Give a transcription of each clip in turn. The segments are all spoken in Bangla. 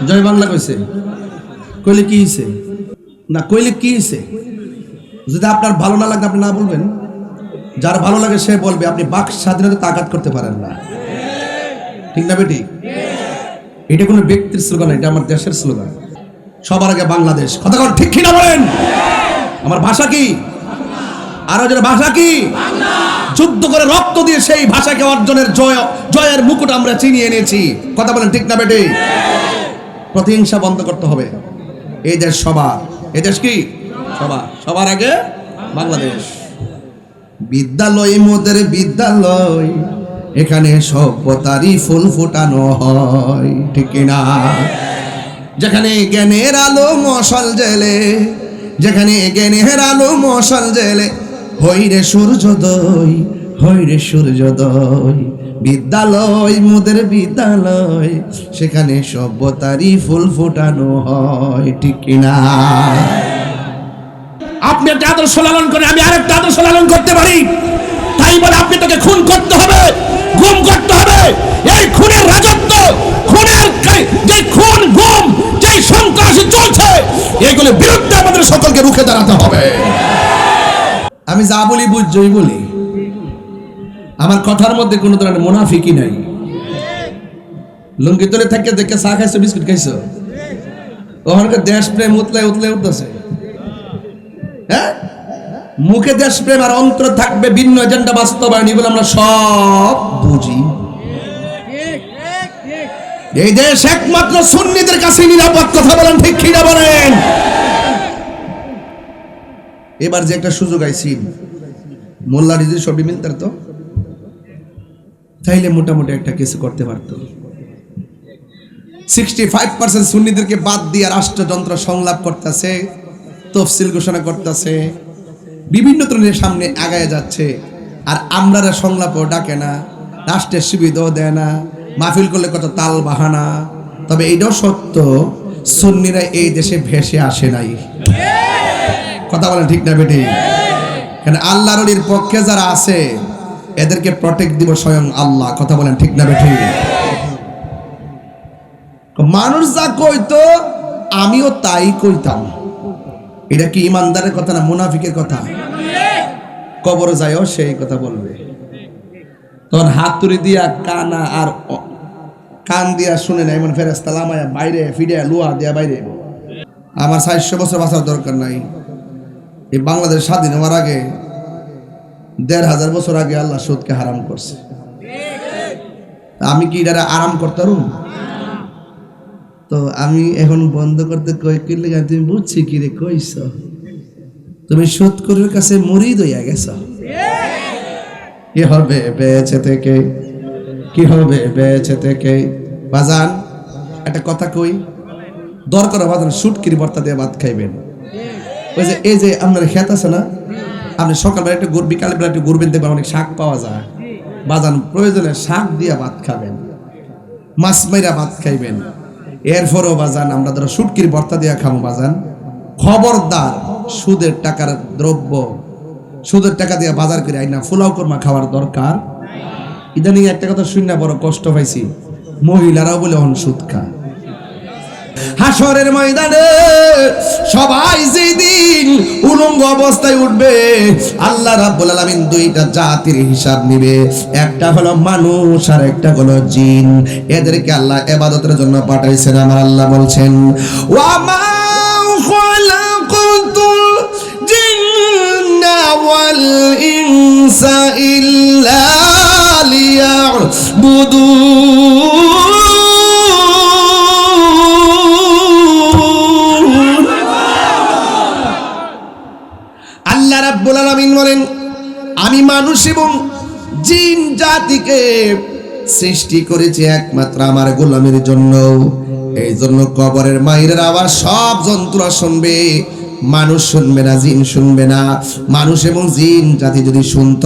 জয় বাংলা কইছে, কইলে কি হইছে না, কইলে কি হইছে? যদি আপনার ভালো না লাগে আপনি না বলবেন, যার ভালো লাগে সে বলবে। আপনি বাক স্বাধীনতা তাকাত করতে পারেন না, ঠিক না বেটি? এটা কোনো ব্যক্তির স্লোগান, এটা আমার দেশের স্লোগান। সবার আগে বাংলাদেশ, কথা বল ঠিক কিনা বলেন? আমার ভাষা কি? আরো যারা ভাষা কি? যুদ্ধ করে রক্ত দিয়ে সেই ভাষাকে অর্জনের জয়ের মুকুট আমরা চিনিয়ে এনেছি, কথা বলেন ঠিক না বেটি? প্রতিহিংসা বন্ধ করতে হবে। এই দেশ সবার, এই দেশ কি সবার, সবার আগে বাংলাদেশ। বিদ্যালয় মোদের বিদ্যালয়, এখানে সভ্যতারই ফুল ফোটানো হয়, ঠিক না? যেখানে জ্ঞানের আলো মশাল জেলে, যেখানে জ্ঞানের আলো মশাল জেলে, হইরে সূর্যোদয়, হইরে সূর্যোদয়। বিদ্যালয় মোদের বিদ্যালয়, সেখানে সভ্যতারই ফুল ফোটানো হয়, ঠিক কিনা? আপনি একটা আদর্শ লালন করে, আমি আরেকটা আদর্শ লালন করতে পারি। তাই বলে আপনি তাকে খুন করতে হবে, গুম করতে হবে। এই খুনের রাজত্ব, খুনের যে খুন গুম, যে সন্ত্রাসী চলছে, এগুলোর বিরুদ্ধে আমাদের সকলকে রুখে দাঁড়াতে হবে। আমি যা বলি বুঝছই বলি, আমার কথার মধ্যে কোনো ধরনের মুনাফিকি নাই। লুঙ্গি তলে থেকে দেখে চা খাইছো, বিস্কুট খাইছো, ওখানকার দেশ প্রেম উতলে উতলে উঠতেছে। হ্যাঁ, মুখে দেশ প্রেম আর অন্তর থাকবে ভিন্ন এজেন্ডা বাস্তবায়ন, এগুলো আমরা সব বুঝি। এই দেশ একমাত্র সুন্নিদের কাছে নিরাপদ, কথা বলেন ঠিক কিনা বলেন? এবার যে একটা সুযোগ আইছি, মোল্লা রিজির সবই মিলতার তো, তাইলে মোটামুটি একটা কিছু করতে পারতো। 65% সুন্নিদেরকে বাদ দিয়ে রাষ্ট্রযন্ত্র সংলাপ করতেছে, তফসিল ঘোষণা করতেছে, বিভিন্ন ধরনের সামনে আগায় যাচ্ছে। আর আমরা সংলাপও ডাকে না, রাষ্ট্রের সুবিধাও দেয় না, মাহফিল করলে কত তাল বাহানা। তবে এইটাও সত্য, সুন্নিরা এই দেশে ভেসে আসে নাই, কথা বলেন ঠিক না বেটি? কেন আল্লাহর ওলির পক্ষে যারা আছে এদেরকে প্রটেক্ট দিব স্বয়ং আল্লাহ, কথা বলেন ঠিক না বেটি? মানুষ যা কইতো আমিও তাই কইতাম। এটা কি ইমানদারের কথা না মুনাফিকের কথা? কবরে যায়ও সেই কথা বলবে, তখন হাত তুলে দিয়া কানা আর কান দিয়া শুনে না, এমন ফেরেশতা লামায়া বাইরে ফিরে লোহা দিয়া বাইরে। আমার 400 বছর বাঁচার দরকার নাই। এই বাংলাদেশ স্বাধীন হওয়ার আগে 1500 বছর আগে আল্লাহ সুদকে হারাম করছে। আমি কি এটা আরাম করতাম? তো আমি এখন বন্ধ করতে কই কিনলে, তুমি বুঝছি কি রে কইছ, তুমি সুদখোরের কাছে মুরিদ হইয়া গেছ। কি হবে বেঁচে থেকে, কি হবে বেঁচে থেকে? বাজান একটা কথা কই, দরকার বাজান সুটকির ভর্তা দিয়ে ভাত খাইবেন। ওই যে এই যে আপনার খেত আছে না, আপনি সকালবেলা একটু বিকালবেলা একটু ঘুরবেন, দেখবেন অনেক শাক পাওয়া যায়। বাজান প্রয়োজনে শাক দিয়া ভাত খাবেন, মাছ মাইরা ভাত খাইবেন। এরপরও বাজান আমরা ধরো সুটকির ভর্তা দিয়া খাবো। বাজান খবরদার সুদের টাকার দ্রব্য, সুদের টাকা দিয়ে বাজার করে আইনা ফুলাও কর্মা খাওয়ার দরকার। ইদানিং একটা কথা শুনে বড় কষ্ট পাইছি, মহিলারাও বলে অন সুদ খা। হাসরের ময়দানে সবাই যেদিন উলঙ্গ অবস্থায় উঠবে, আল্লাহ রাব্বুল আলামিন দুইটা জাতির হিসাব নিবে, একটা হলো মানুষ আর একটা হলো জিন। এদেরকে আল্লাহ ইবাদতের জন্য পাঠাইছেন। আমার আল্লাহ বলছেন, ওয়া মা খালাকাতুল জিন্না ওয়াল ইনসা ইল্লা লিয়াবুদুন। আল্লাহ রাব্বুল আলামিন বলেন, আমি মানুষ এবং জিন জাতিকে সৃষ্টি করেছি একমাত্র আমার গোলামের জন্য। এই জন্য কবরের মাইরের আওয়াজ সব জন্তুরা শুনবে, মানুষ শুনবে না, জিন শুনবে না। মানুষ এবং জিন জাতি যদি শুনত,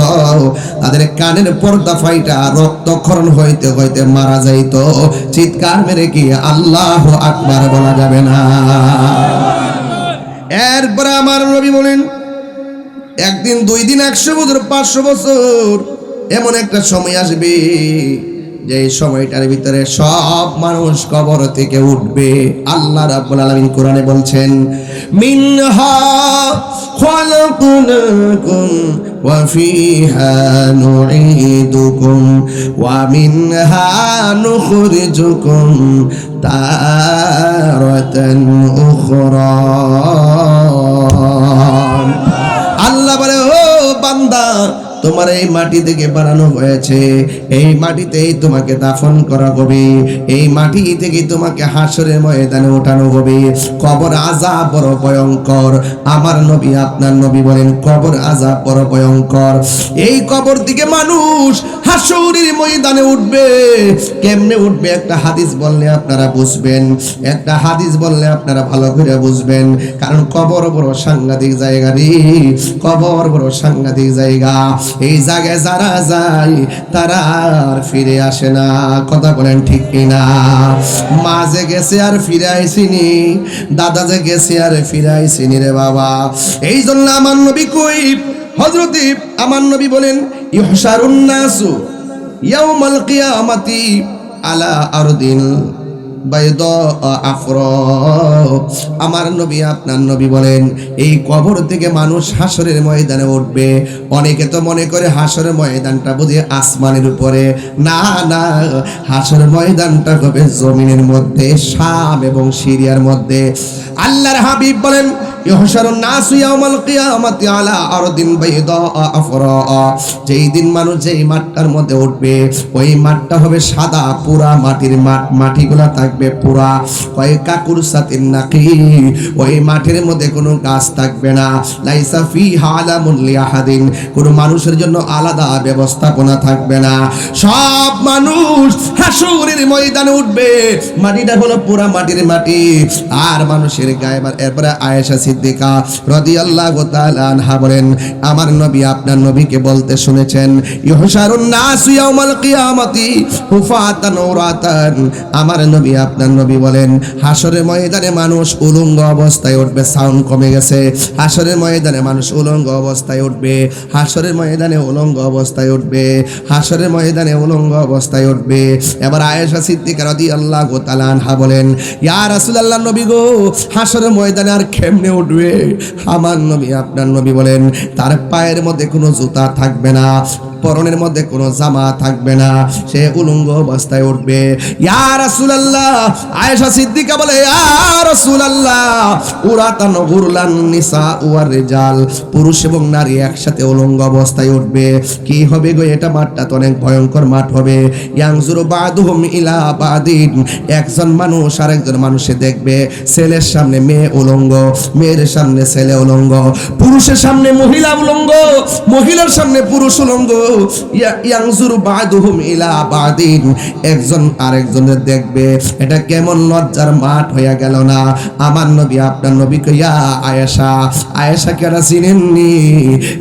তাদের কানের পর্দা ফাইটা রক্তক্ষরণ হইতে হইতে মারা যাইত। চিৎকার মেরে কি আল্লাহু আকবার বলা যাবে না? এরপরে আমার নবী বলেন, একদিন, 2 দিন, 100 বছর, 500 বছর, এমন একটা সময় আসবে যে সময়টার ভিতরে সব মানুষ কবর থেকে উঠবে। আল্লাহ রাব্বুল আলামিন কোরআনে বলছেন, মিনহা খালাকনাকুম ওয়া ফিহা নুঈদুকুম ওয়া মিনহা নুখরিজুকুম তারাতান উখরা। আল্লাহ বলে, ও বান্দা, তোমার এই মাটি থেকে বানানো হয়েছে, এই মাটিতেই তোমাকে দাফন করা হবে, এই মাটি থেকে তোমাকে হাসরের ময়দানে ওঠানো হবে। কবর আযাব বড় ভয়ঙ্কর। আমার নবী আপনার নবী বলেন কবর আযাব বড় ভয়ঙ্কর। এই কবর থেকে মানুষ হাসরের ময়দানে উঠবে। কেমনে উঠবে একটা হাদিস বললে আপনারা বুঝবেন, একটা হাদিস বললে আপনারা ভালো করে বুঝবেন। কারণ কবর বড় সাংঘাতিক জায়গা রে, কবর বড় সাংঘাতিক জায়গা। এই জায়গায় যারা যায় তারা আর ফিরে আসে না। কথা বলেন ঠিক কিনা? মা যে গেছে আর ফিরে আইসিনি, দাদা যে গেছে আর ফিরে আইসিনি রে বাবা। এই জন্য আমার নবী কই, হযরতে আমার নবী বলেন, ইহশারুন নাসু ইয়াউমাল কিয়ামাতি আলা আরদিন বাইদা আফরা। আমার নবী আপনার নবী বলেন এই কবর থেকে মানুষ হাসরের ময়দানে উঠবে। অনেকে তো মনে করে হাসরের ময়দানটা বুঝি আসমানের উপরে। না না, হাসরের ময়দানটা হবে জমিনের মধ্যে, শাম এবং সিরিয়ার মধ্যে। আল্লাহর হাবিব বলেন, ইহশারুন নাসু ইয়াউমাল কিয়ামাতি আলা আরদিন বাইদা আফরা। যেই দিন মানুষ যেই মাঠটার মধ্যে উঠবে, ওই মাঠটা হবে সাদা, পুরা মাটির মাঠ, মাটিগুলা থাকবে পুরা কয় কাকুর সাতিন নাকি। ওই মাঠের মধ্যে কোনো গাছ থাকবে না। লাইসা ফিহা আলামুন লিআহাদিন, কোনো মানুষের জন্য আলাদা ব্যবস্থাপনা থাকবে না। সব মানুষ হাসরের ময়দানে উঠবে, মাটিটা হলো পুরা মাটির মাটি। আর মানুষের গায়ে, এরপরে আয়েশা সিদ্দিকা রাদিয়াল্লাহু তাআলা আনহা বলেন, আমার নবী আপনার নবীকে বলতে শুনেছেন, ইহশারুন নাসু ইয়াউমাল কিয়ামাতি হুফাতান উরাতান। আমার নবী আপনার নবী বলেন হাসরের ময়দানে মানুষ উলঙ্গ অবস্থায় উঠবে। সাউন্ড কমে গেছে। হাসরের ময়দানে মানুষ উলঙ্গ অবস্থায় উঠবে, হাসরের ময়দানে উলঙ্গ অবস্থায় উঠবে, হাসরের ময়দানে উলঙ্গ অবস্থায় উঠবে। এবার আয়েশা সিদ্দিকা রাদিয়াল্লাহু তাআলা আনহা বলেন, ইয়া রাসূলুল্লাহ, নবী গো, হাসরের ময়দানে আর কেমনে উঠবে? আমার নবী আপনার নবী বলেন তার পায়ের মধ্যে কোনো জুতা থাকবে না, পরনের মধ্যে কোনো জামা থাকবে না, সে উলঙ্গ অবস্থায় উঠবে। ইয়া রাসূলুল্লাহ, আয়েশা সিদ্দিকা বলে, ইয়া রাসূলুল্লাহ, উরাতান গুরলান নিসা ওয়ার রিজাল, পুরুষ এবং নারী একসাথে উলঙ্গ অবস্থায় উঠবে। কি হবে গো? এটা মাঠটা তো অনেক ভয়ঙ্কর মাঠ হবে। ইয়ানজুরু বাদুহুম ইলা বাদিন, একজন মানুষ আরেকজন মানুষে দেখবে, ছেলের সামনে মেয়ে উলঙ্গ, মেয়ের সামনে ছেলে উলঙ্গ, পুরুষের সামনে মহিলা উলঙ্গ, মহিলার সামনে পুরুষ উলঙ্গ। ইয়ানজুরু বাদুহুম ইলা বাদিন, একজন আরেকজনের দেখবে। এটা কেমন লজ্জার মাঠ হয়ে গেল না? আমার নবী আপনার নবী কইয়া আয়েশা, আয়েশা কেন চিনেননি?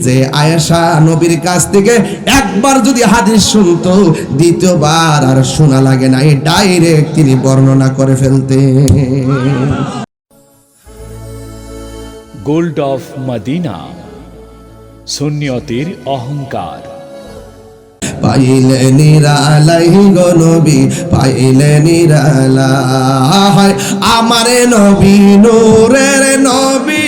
যে আয়েশা নবীর কাছ থেকে একবার যদি হাদিস শুনতো, দ্বিতীয়বার আর শোনা লাগে না, এই ডাইরেক্ট তিনি বর্ণনা করে ফেলতেন। গোল্ড অফ মদিনা, সুন্নিয়তের অহংকার। পাইলে নিরালাই গো নবী, পাইলে নিরালাই, আমারে নবী নূরের নবী,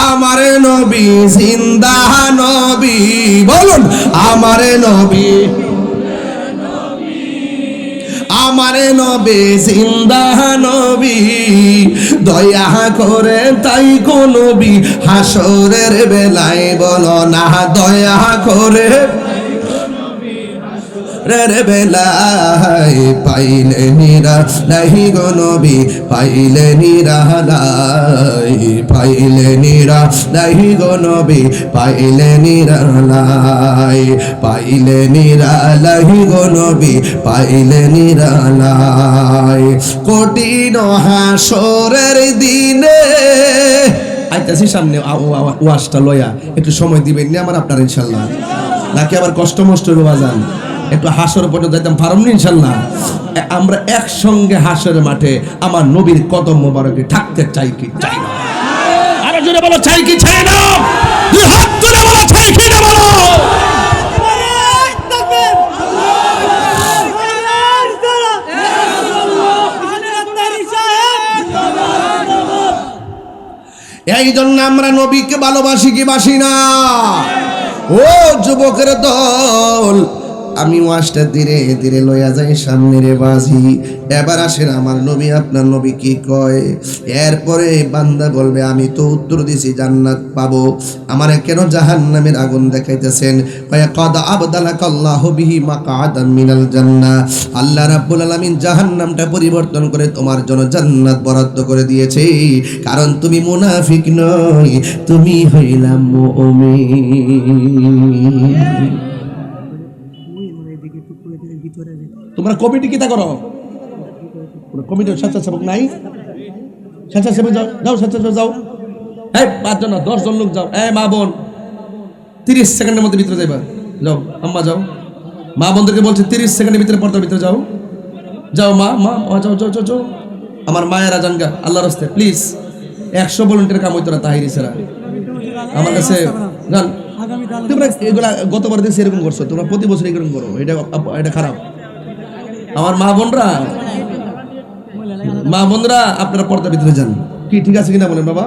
আমারে নবী জিন্দা নবী। বলুন, আমারে নবী, আমারে নবী জিন্দা নবী, দয়া করে তাই কো নবী হাসরের বেলায় বলো না, দয়া করে রে বেলায় পাইলে নিরালাই গো নবী, পাইলে নিরালাই, পাইলে নিরালাই গো নবী, পাইলে নিরালাই, পাইলে নিরালাই গো নবী, পাইলে নিরালাই। কঠিন হাসরের দিনে আইতাছি সামনে ওয়াজটা লয়া, একটু সময় দিবেন না আমার আপনার ইনশাআল্লাহ, নাকি আবার কষ্ট মষ্ট বাজান? একটু হাসর পর্যন্ত যাইতাম পারম না ইনশাআল্লাহ। আমরা একসঙ্গে হাসরের মাঠে আমার নবীর কদম মোবারকে থাকতে চাই কি চাই না? আরো জোরে বলো, চাই কি চাই না? দুই হাত তুলে বলো, চাই কি না বলো? এই জন্য আমরা নবীকে ভালোবাসি কি বাসি না? ও যুবকের দল, আমি ওয়াজটা ধীরে ধীরে লইয়া যাই সামনে রে বাজি। এবার আসেন আমার নবী, আপনার নবী কি কয়? এরপরে বান্দা বলবে আমি তো উত্তর দিছি জান্নাত পাবো, আমারে কেন জাহান্নামের আগুন দেখাইতেছেন? কয় কদ আবদালাকাল্লাহু বিহি মাকআদাম মিনাল জান্নাহ, আল্লাহ রাব্বুল আলামিন জাহান্নামটা পরিবর্তন করে তোমার জন্য জান্নাত বরাদ্দ করে দিয়েছে, কারণ তুমি মুনাফিক নয়, তুমি হইলা মুমিন। তোমরা কমিটি কিতা করো? কমিটির স্বেচ্ছাসেবক নাই? স্বেচ্ছাসেবক যাও, স্বেচ্ছাসেবক যাও। এই 5 জন না 10 জন লোক যাও। এই মা বোন 30 সেকেন্ডের মধ্যে ভিতরে যাইবা, যাও। আম্মা যাও, মা বোনদেরকে বলছে 30 সেকেন্ডের ভিতরে পর্দার ভিতরে যাও। যাও মা, যাও যাও যাও যাও। আমার মায়েরা জানগা আল্লাহর রাস্তায় প্লিজ। 100 ভলান্টিয়ার কাম হইতো না তাহিরি ছাড়া আমার কাছে। জান তোমরা এগুলা গতবার দেখছি এরকম করছো, তোমরা প্রতি বছর এরকম করো, এটা খারাপ। আমার মা বোনরা আপনারা পর্দার ভিতরে যান, কি ঠিক আছে কিনা বলেন বাবা?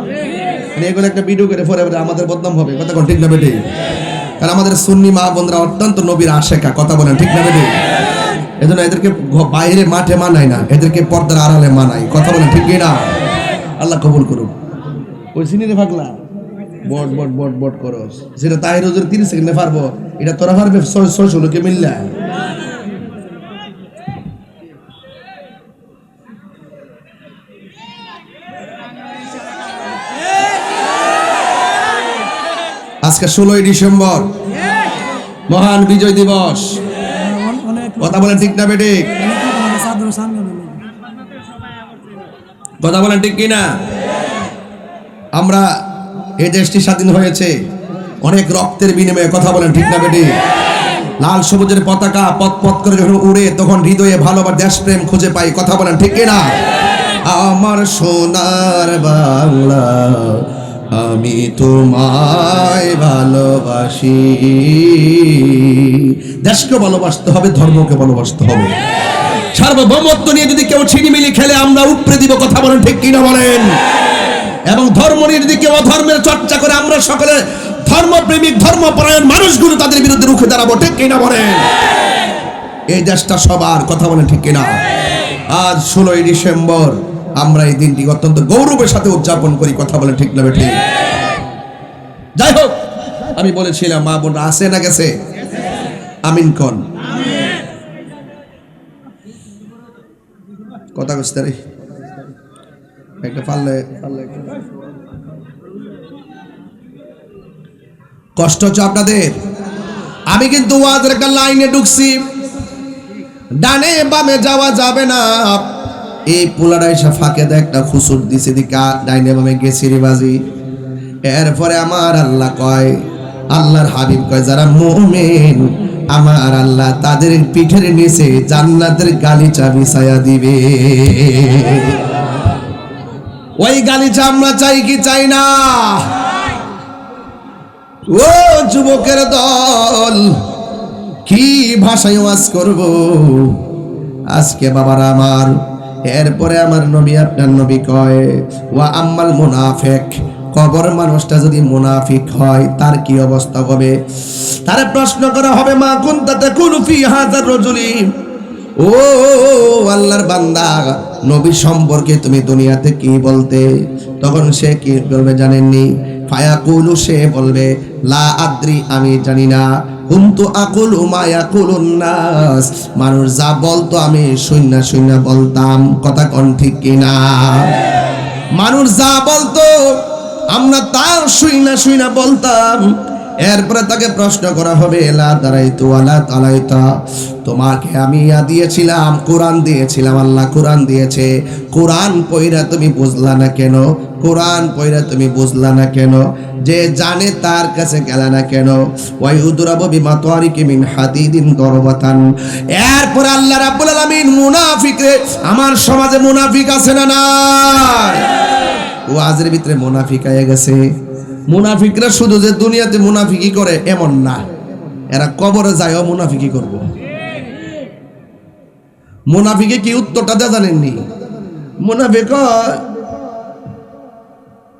এগুলো একটা ভিডিও করে পরে আমাদের বদনাম হবে, কথা কোন ঠিক না বেটে? কারণ আমাদের সুন্নি মা বোনরা অত্যন্ত নবীর আশেকা, কথা বলেন ঠিক না বেটে? এজন্য এদেরকে বাইরে মাঠে মানায় না, এদেরকে পর্দার আড়ালে মানাই, কথা বলেন ঠিক না? আল্লাহ কবুল করুক। ওই সিনিরে ভাগলা বট বট বট বট করো, সেটা তাই রোজের 30 সেকেন্ডে পারবো, এটা তোরা পারবে 600 লোকে মিললা? আজকে 16ই ডিসেম্বর মহান বিজয় দিবস, কথা বলেন ঠিক না বেটে? কথা বলেন ঠিক কিনা? আমরা এই দেশটি স্বাধীন হয়েছে অনেক রক্তের বিনিময়ে, কথা বলেন ঠিক না বেটে? লাল সবুজের পতাকা পথ পথ করে যখন উড়ে তখন হৃদয়ে ভালোবাসা দেশপ্রেম খুঁজে পাই, কথা বলেন ঠিক কিনা? আমার সোনার বাংলা আমি তোমায় ভালোবাসি। দেশকে ভালোবাসতে হবে, ধর্মকে ভালোবাসতে হবে। সার্বভৌমত্ব নিয়ে যদি কেউ ছিনিমিনি খেলে আমরা উপড়ে দিব, কথা বলেন ঠিক কিনা বলেন? এবং ধর্ম নিয়ে যদি কেউ অধর্মের চর্চা করে আমরা সকলে ধর্মপ্রেমিক ধর্মপরায়ণ মানুষগুলো তাদের বিরুদ্ধে রুখে দাঁড়াবো, ঠিক কিনা বলেন? এই দেশটা সবার, কথা বলেন ঠিক কিনা? আজ 16ই ডিসেম্বর আমরা এই দিনটি অত্যন্ত গৌরবের সাথে উদযাপন করি, কথা বলেন ঠিক না বেঠিক? যাই হোক, আমি বলেছিলাম মা বোনরা আছে না গেছে? আমিন কোন কথা কইতে রে একটা পারলে কষ্ট হচ্ছে আপনাদের। আমি কিন্তু ওয়াজের একটা লাইনে ঢুকছি, ডানে বামে যাওয়া যাবে না। এই পোলাটা এসে ফাঁকে একটা খুসুর দিছে, দিকা ডাইনে বামে গেছি রে বাজি। এরপরে আমার আল্লাহ কয়, আল্লাহর হাবিব কয়, যারা মুমিন আমার আল্লাহ তাদের পিঠের নিচে জান্নাতের গালিচা বিছায়া দিবে। ওই গালিচা আমরা চাই কি চাই না? ও যুবকের দল, কি ভাষায় ওয়াজ করব আজকে বাবারা আমার? এরপরে আমার নবী, আপনার নবী কয়, ওয়া আম্মাল মুনাফিক, কবর মানুষটা যদি মুনাফিক হয় তার কি অবস্থা হবে? তারে প্রশ্ন করা হবে, মা কুনতা তাকুলু ফি হাযার রাজুলি, ও আল্লাহর বান্দা নবী সম্পর্কে তুমি দুনিয়াতে কি বলতে? তখন সে কি বলবে জানেননি? ফায়াকুলু, সে বলবে, লা আদ্রি, আমি জানি না। কুনতু আকুলু মা ইয়াকুলুন নাস, মানুষ যা বলতো আমি শুইনা শুইনা বলতাম, কথা কোন ঠিক কিনা? মানুষ যা বলতো আমরা তার শুইনা শুইনা বলতাম। এরপরে তাকে প্রশ্ন করা হবে, লা দারাইতু ওয়ালা তালাইতা, তোমাকে আমি দিয়েছিলাম, কোরআন দিয়েছিলাম, আল্লাহ কোরআন দিয়েছে, কোরআন পয়রা তুমি বুঝলা না কেন? কোরআন পয়রা তুমি বুঝলা না কেন? যে জানে তার কাছে গেলা না কেন? ওয়াইউদরাবু বিমাতারিকি মিন হাদিদিন দরবাতান। এরপর আল্লাহ রাব্বুল আলামিন মুনাফিকরে, আমার সমাজে মুনাফিক আছে না নাই? ওয়াজের ভিতরে মুনাফিক আয়া গেছে। মুনাফিকরা শুধু যে দুনিয়াতে মুনাফিকি করে এমন না, এরা কবরে যায়ও মুনাফিকি করব। মুনাফিকে কি উত্তরটা দেয়া জানেননি? মুনাফিক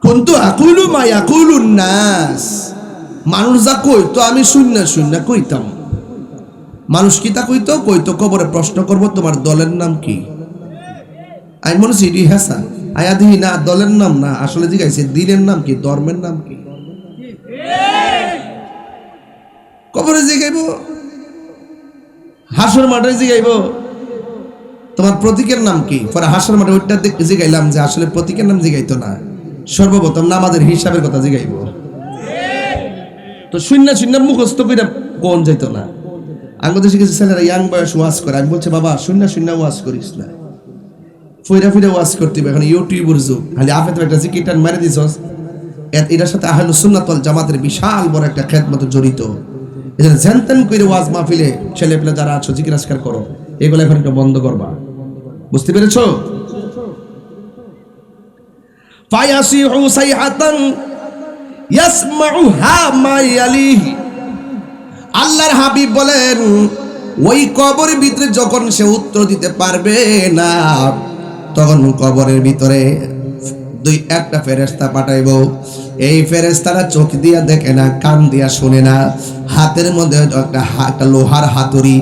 কুনতু আকুলু মা ইয়াকুলুন নাস, মানুষ যা কইতো আমি শূন্য কইতাম। মানুষ কি তা কইতো কবরে প্রশ্ন করব তোমার দলের নাম কি। আমি মনে হচ্ছে হাসা আয়া দিহি না, দলের নাম না, আসলে জিজ্ঞাসা দিনের নাম কি, ধর্মের নাম কি। কবরে জিগাইব, হাসর মাঠে জিগাইব তোমার প্রতীকের নাম কি। পরে হাসর মাঠে ওইটা জিগাইলাম যে আসলে প্রতীকের নাম জিগাইতো না, সর্বপ্রথম নামাজের হিসাবের কথা জিগাইব। তো শূন্য মুখস্থ করে কোন যাইত না। আমি দেশে কিছু ছেলেরা ইয়াং বয়স ওয়াজ করে, আমি বলছে বাবা শূন্য ওয়াজ করিস না, ফিরে ওয়াজ করতে হবে। এখন ইউটিউবের যুগ, খালি আপনি তো একটা জিকিরটান মেরে দিছস। এটার সাথে আহলুস সুন্নাত ওয়াল জামাতের বিশাল বড় একটা খেদমত জড়িত। এজন্য জানতেন করে ওয়াজ মাহফিলে ছেলে পেলে যারা আছো জিকির আজকার করো, এগুলো এখন একটু বন্ধ করবা। বুঝতে পেরেছো? ফায়াসিহু সাইহাতান ইয়াসমাউহা মা ইয়ালিহি, আল্লাহর হাবিব বলেন ওই কবরের ভিতরে যখন সে উত্তর দিতে পারবে না, তখন কবরের ভিতরে একটা ফেরেশতা পাঠাইব। এই ফেরেশতারা চোখ দিয়া দেখে না, কান দিয়া শুনে না, হাতের মধ্যে একটা লোহার হাতুড়ি,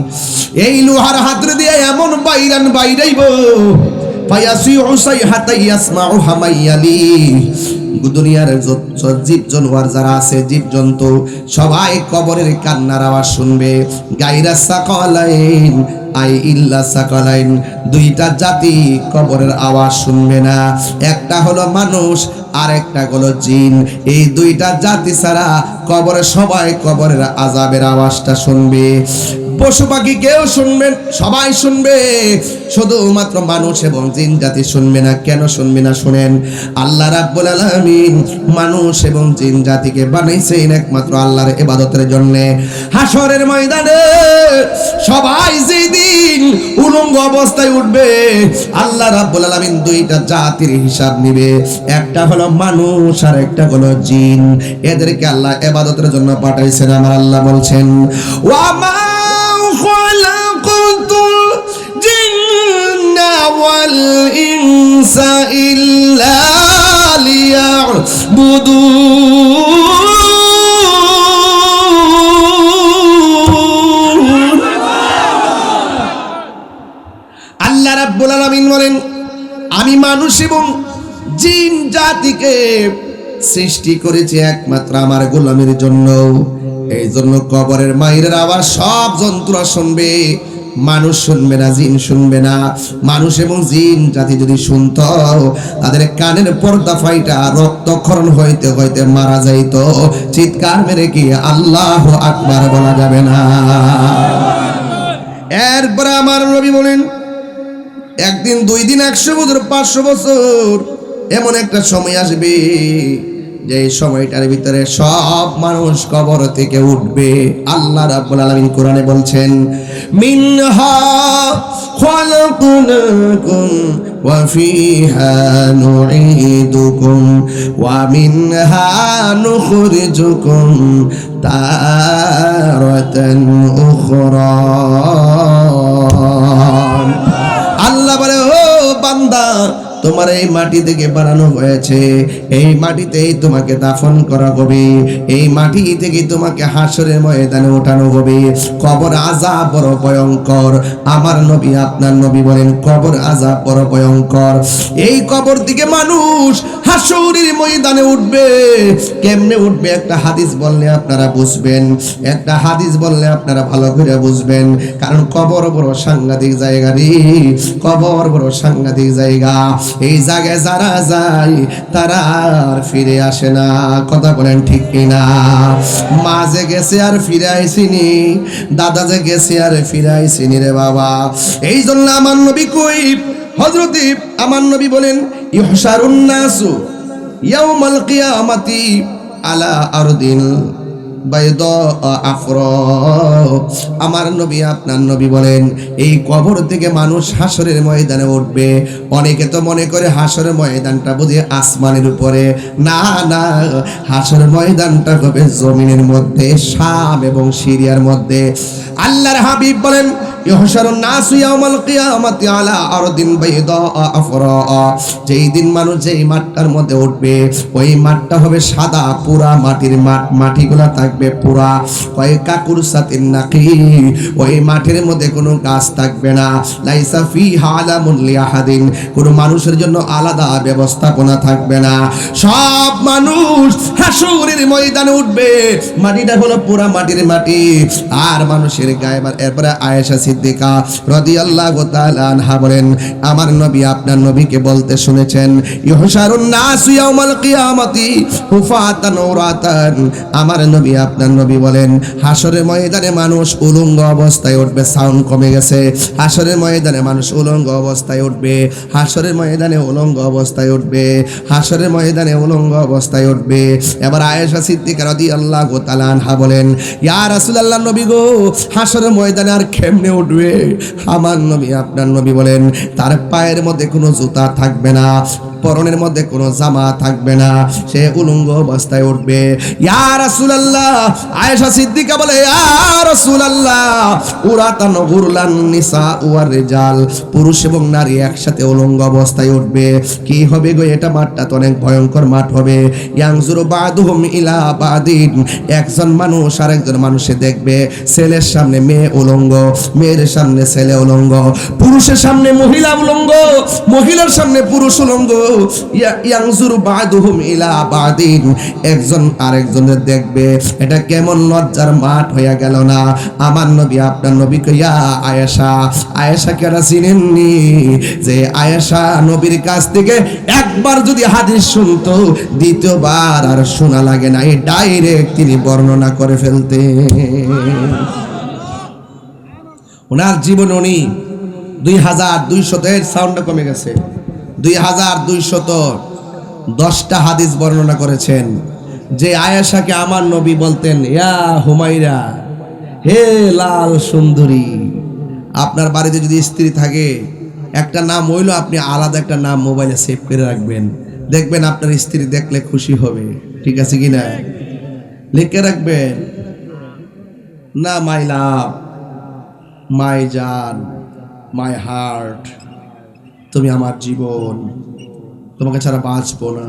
এই লোহার হাতুড়ি দিয়ে এমন বাইরাইব ফায়াসিউ সাইহাতা ইয়াসমাউহা মা ইয়ালিহি, দুনিয়ার জীব জানোয়ার যারা আছে, জীব জন্তু সবাই কবরের কান্নার আওয়াজ শুনবে। গায়রা সাকালাইন আই ইল্লা সাকালাইন, দুইটা জাতি কবরের আওয়াজ শুনবে না, একটা হলো মানুষ আর একটা হলো জিন। এই দুইটা জাতি ছাড়া কবরে সবাই কবরের আযাবের আওয়াজটা শুনবে। পশু পাখি কেউ শুনবেন, সবাই শুনবে, শুধুমাত্র মানুষ এবং জিন জাতি শুনবে না। কেন শুনবে না শুনেন, আল্লাহ রাব্বুল আলামিন মানুষ এবং জিন জাতিকে বানাইছেন একমাত্র আল্লাহর ইবাদতের জন্য। হাসরের ময়দানে সবাই যেদিন উলঙ্গ অবস্থায় উঠবে, আল্লাহ রাব্বুল আলামিন দুইটা জাতির হিসাব নিবে, একটা হলো মানুষ আর একটা হলো জিন। এদেরকে আল্লাহ ইবাদতের জন্য পাঠাইছেন। আমার আল্লাহ বলছেন ওয়া মা খালাকাতুল জিন্না ওয়াল ইনসা ইল্লা লিয়াবুদুন। আল্লাহ রাব্বুল আলামিন বলেন আমি মানুষ এবং জিন জাতিকে সৃষ্টি করেছি একমাত্র আমার গোলামের জন্য। এই জন্য কবরের মাইরের আওয়াজ সব জন্তুরা শুনবে, মানুষ শুনবে না, জিন শুনবে না। মানুষ এবং জিন জাতি যদি শুনত, তাদের কানের পর্দা ফাইটা রক্তক্ষরণ হইতে হইতে মারা যাইত। চিৎকার মেরে কি আল্লাহু আকবার বলা যাবে না? এরপরে আমার নবী বলেন একদিন, 2 দিন, 100 বছর, 500 বছর, এমন একটা সময় আসবে যে সময়টার ভিতরে সব মানুষ কবর থেকে উঠবে। আল্লাহ রাব্বুল আলামিন কোরআনে বলছেন মিনহা খালাকনাকুম ওয়া ফিহা নুঈদুকুম ওয়া মিনহা নুখরিজুকুম তারাতান উখরা। আল্লাহ বলে ও বান্দা, তোমার এই মাটি থেকে বানানো হয়েছে, এই মাটিতেই তোমাকে দাফন করা হবে, এই মাটি থেকে তোমাকে হাসরের ময়দানে ওঠানো হবে। কবর আযাব বড় ভয়ঙ্কর। আমার নবী আপনার নবী বলেন কবর আযাব বড় ভয়ঙ্কর। এই কবর থেকে মানুষ হাসরের ময়দানে উঠবে। কেমনে উঠবে একটা হাদিস বললে আপনারা বুঝবেন, একটা হাদিস বললে আপনারা ভালো করে বুঝবেন। কারণ কবর বড় সাংঘাতিক জায়গা রে, কবর বড় সাংঘাতিক জায়গা। এই জায়গায় যারা যায় তারা আর ফিরে আসে না। কথা বলেন ঠিক কিনা? মা যে গেছে আর ফিরে আইসিনি, দাদা যে গেছে আর ফিরে আইসিনি রে বাবা। এই জন্য আমার নবী কই, হযরতে আমার নবী বলেন ইহশারুন নাসু ইয়াউমাল কিয়ামাতি আলা আরদিন বাইদা আফরা। আমার নবী আপনার নবী বলেন এই কবর থেকে মানুষ হাসরের ময়দানে উঠবে। অনেকে তো মনে করে হাসরের ময়দানটা বুঝি আসমানের উপরে। না না, হাসরের ময়দানটা হবে জমিনের মধ্যে, শাম এবং সিরিয়ার মধ্যে। আল্লাহর হাবিব বলেন ইহশারুন নাসু ইয়াউমাল কিয়ামাতি আলা আরদিন বাইদা আফরা, যেই দিন মানুষ যেই মাঠটার মধ্যে উঠবে ওই মাঠটা হবে সাদা পুরা মাটির মাঠ, মাটিগুলা থাকবে পুরা কয় কাকুর সাতিন নাকি, ওই মাঠের মধ্যে কোনো গাছ থাকবে না, লাইসা ফিহা আলামুন লিআহাদিন, কোনো মানুষের জন্য আলাদা ব্যবস্থাপনা থাকবে না। সব মানুষ হাসরের ময়দানে উঠবে, মাটিটা হলো পুরা মাটির মাটি আর মানুষের গায়ে। এরপরে আয়েশা সিদ্দিকা রাদিয়াল্লাহু তাআলা আনহা বলেন, আমার নবী আপনার নবীকে বলতে শুনেছেন, ইহশারুন নাসু ইয়াউমাল কিয়ামাতি হুফাতান উরাতান, আমার নবী আপনার নবী বলেন হাসরের ময়দানে মানুষ উলঙ্গ অবস্থায় উঠবে। সাউন্ড কমে গেছে। হাসরের ময়দানে মানুষ উলঙ্গ অবস্থায় উঠবে, হাসরের ময়দানে উলঙ্গ অবস্থায় উঠবে, হাসরের ময়দানে উলঙ্গ অবস্থায় উঠবে। এবার আয়েশা সিদ্দিকা রাদিয়াল্লাহু তাআলা আনহা বলেন, ইয়া রাসূলুল্লাহ নবী গো, হাসরের ময়দানে আর কেমনে উঠবে? আমার নবী আপনার নবী বলেন তার পায়ের মধ্যে কোনো জুতা থাকবে না, পরনের মধ্যে কোনো জামা থাকবে না, সে উলঙ্গ অবস্থায় উঠবে। ইয়া রাসূলুল্লাহ, আয়েশা সিদ্দিকা বলে, ইয়া রাসূলুল্লাহ উরাতান গুরলান নিসা ওয়ার রিজাল, পুরুষ এবং নারী একসাথে উলঙ্গ অবস্থায় উঠবে। কি হবে গো? এটা মাঠটা তো অনেক ভয়ঙ্কর মাঠ হবে। ইয়ানজুরু বাদুহুম ইলা বাদিন, একজন মানুষ আরেকজন মানুষে দেখবে, ছেলের সামনে মেয়ে উলঙ্গ, মেয়ের সামনে ছেলে উলঙ্গ, পুরুষের সামনে মহিলা উলঙ্গ, মহিলার সামনে পুরুষ উলঙ্গ। ইয়ানজুরু বাদুহুম ইলা বাদিন, একজন আরেকজনের দেখবে। এটা কেমন লজ্জার মাঠ হয়ে গেল না? আমার নবী আপনার নবী কইয়া আয়েশা, আয়েশা কেন চিনেননি? যে আয়েশা নবীর কাছ থেকে একবার যদি হাদিস শুনতো দ্বিতীয়বার আর শোনা লাগে না, এই ডাইরেক্ট তিনি বর্ণনা করে ফেলতেন। ওনার জীবন উনি 2200 সাউন্ডটা কমে গেছে, 2210টা হাদিস বর্ণনা করেছেন। যে আয়েশাকে আমার নবী বলতেন, ইয়া হুমাইরা, হে লাল সুন্দরী। আপনার বাড়িতে যদি স্ত্রী থাকে, একটা নাম হইলো, আপনি আলাদা একটা নাম মোবাইলে সেভ করে রাখবেন, দেখবেন আপনার স্ত্রী দেখলে খুশি হবে। ঠিক আছে কি না? লিখে রাখবেন না, মাই লাভ, মাই জান, মাই হার্ট, তুমি আমার জীবন, তোমাকে ছাড়া বাঁচবো না।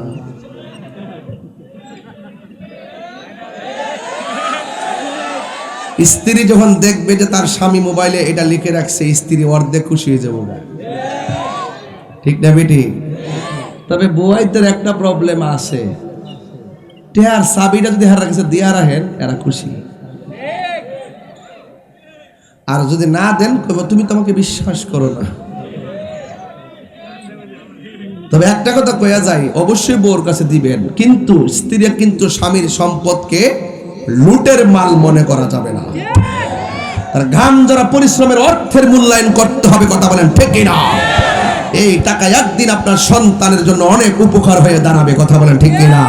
স্ত্রী যখন দেখবে যে তার স্বামী মোবাইলে এটা লিখে রাখছে, স্ত্রী অর্ধেক খুশি হয়ে যাবো। ঠিক না বেটি? তবে বুয়াইদের একটা প্রবলেম আছে, টেহার চাবিটা যদি হার রাখছে দিয়া রাখেন, এরা খুশি। আর যদি না দেন কইব তুমি তোমাকে বিশ্বাস করো না। তবে একটা কথা কয়া যায়, অবশ্যই বউর কাছে দিবেন, কিন্তু স্ত্রী কিন্তু স্বামীর সম্পদকে লুটের মাল মনে করা যাবে না। তার ঘাম যারা পরিশ্রমের অর্থের মূল্যায়ন করতে হবে। কথা বলেন ঠিক না? এই টাকা একদিন আপনার সন্তানের জন্য অনেক উপকার হয়ে দাঁড়াবে। কথা বলেন ঠিক না?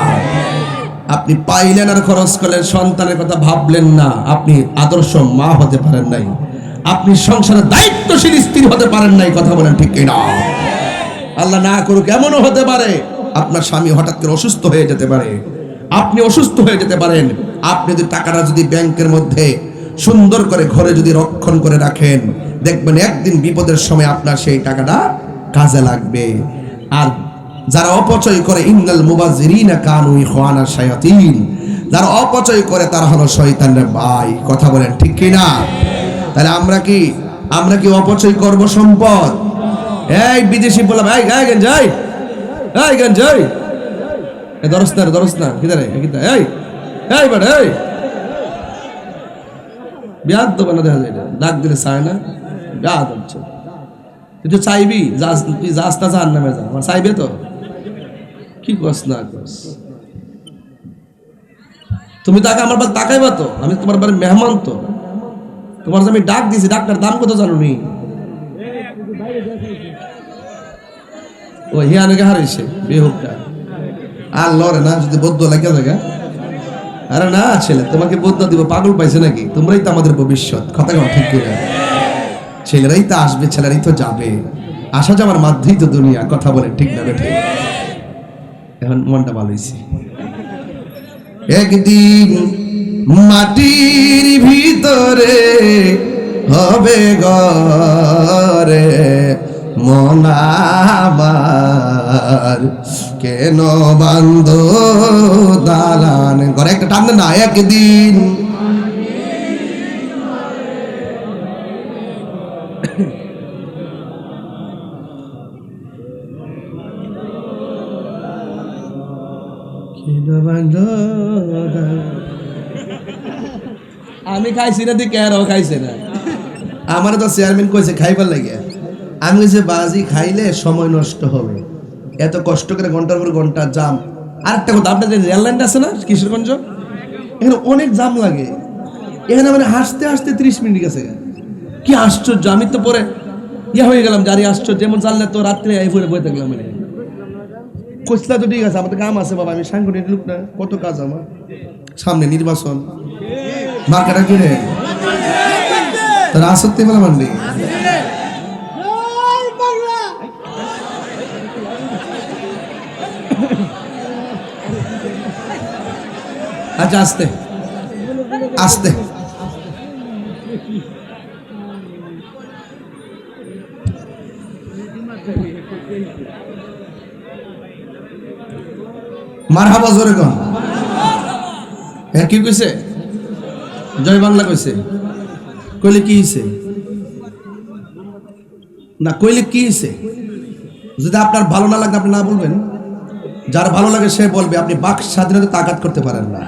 আপনি পাইলেন আর খরচ করলেন, সন্তানের কথা ভাবলেন না, আপনি আদর্শ মা হতে পারেন নাই, আপনি সংসারের দায়িত্বশীল স্ত্রী হতে পারেন নাই। কথা বলেন ঠিক না? আল্লাহ না করুক, এমনও হতে পারে আপনার স্বামী হঠাৎ করে অসুস্থ হয়ে যেতে পারে, আপনি অসুস্থ হয়ে যেতে পারেন। আপনি যদি টাকাটা যদি ব্যাংকের মধ্যে সুন্দর করে ঘরে যদি রক্ষণ করে রাখেন, দেখবেন একদিন বিপদের সময় আপনার সেই টাকাটা কাজে লাগবে। আর যারা অপচয় করে, ইন্নাল মুবাযযিরিনা কানু ইখওয়ানা শায়াতিন, যারা অপচয় করে তারা হলো শয়তানের ভাই। কথা বলেন ঠিক কি না? তাহলে আমরা কি অপচয় করব সম্পদ? এই বিদেশি বলা ভাই গান যাই, এই গান যাই, এই দরস না কিদারে কিদা, এই বড় এই বিয়াদ তো বানা দেখা যায়, ডাক দিলে চায় না, বিয়াদ হচ্ছে। তুই চাইবি, তুই যাস না, যার নামে যা, আমার চাইবে তো, কি কস না কস, তুমি তাকে আমার বাড়ি তাকাইবা তো, আমি তোমার বাড়ির মেহমান তো, তোমার আমি ডাক দিয়েছি, ডাক্তার দাম কত জানো নি? ও হিয়ানকে হারাইছে বেহুকটা আর লড়ে না, যদি বদ্ধ লাগে জায়গা। আরে না ছেলে, তোমাকে বদ্ধ দিব, পাগল পাইছে নাকি? তোমরাই তো আমাদের ভবিষ্যৎ। কথা ঠিক করে, ছেলেরাই তো আসবে, ছেলেরাই তো যাবে, আসা যাওয়ার মাধ্যমেই তো দুনিয়া। কথা বলে ঠিক না বেঠে? এখন মনটা ভালো হয়েছে। একদিন মাটির ভিতরে হবে ঘরে মন আমার, কেন বান্ধ দালান ঘরে? একটা টান দেন না, একদিন আমি খাইছি না দিকে আর খাইছে না। আমার তো চেয়ারম্যান কইছে খাইবার লাগে, আমি কইছে বাজি খাইলে সময় নষ্ট হবে, এত কষ্ট করে ঘন্টার পর ঘন্টা জাম। আরেকটা কথা, আপনাদের রেল লাইনটা আছে না কিশোরগঞ্জ, এখানে অনেক জাম লাগে, এখানে মানে হাসতে হাসতে 30 মিনিট গেছে। কি আশ্চর্য, আমি তো পরে হয়ে গেলাম, জারি আশ্চর্য, যেমন জানলে তো রাত্রে এই পরে বয়ে থাকলাম। মানে কইসলা তো ঠিক আছে, আমাদের কাম আছে বাবা, আমি সাংগঠনিক লোক না, কত কাজ আমার সামনে, নির্বাচন মার্কাটা কিনে তারা আসতে বলা মানলি। আচ্ছা আস্তে আস্তে, মারহাবা জোরে কোন। হ্যাঁ কি কইছে? জয় বাংলা কইছে। কইলে কি হইছে? না কইলে কি হইছে? যদি আপনার ভালো না লাগে আপনি না বলবেন, যার ভালো লাগে সে বলবে। আপনি বাক স্বাধীনতা তাকাত করতে পারেন না,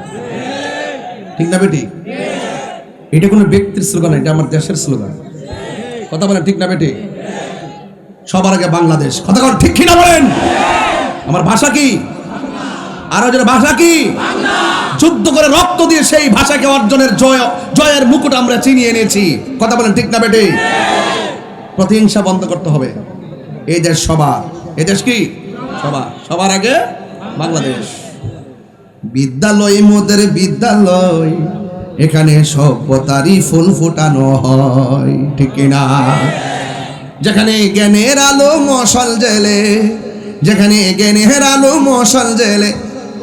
ঠিক না বেটি? এটা কোনো ব্যক্তির স্লোগান, এটা আমার দেশের স্লোগান। কথা বলেন ঠিক না বেটি? সবার আগে বাংলাদেশ, কথা বলেন ঠিক কি না বলেন? আমার ভাষা কি? আরো যারা ভাষা কি? যুদ্ধ করে রক্ত দিয়ে সেই ভাষাকে অর্জনের জয়ের মুকুট আমরা চিনিয়ে এনেছি। কথা বলেন ঠিক না বেটি? প্রতিহিংসা বন্ধ করতে হবে। এই দেশ সবার, এই দেশ কি সবার আগে বাংলাদেশ। বিদ্যালয় মোদের বিদ্যালয়, এখানে সভ্যতারই ফুল ফোটানো হয়, ঠিক না? যেখানে জ্ঞানের আলো মশাল জেলে, যেখানে জ্ঞানের আলো মশাল জেলে,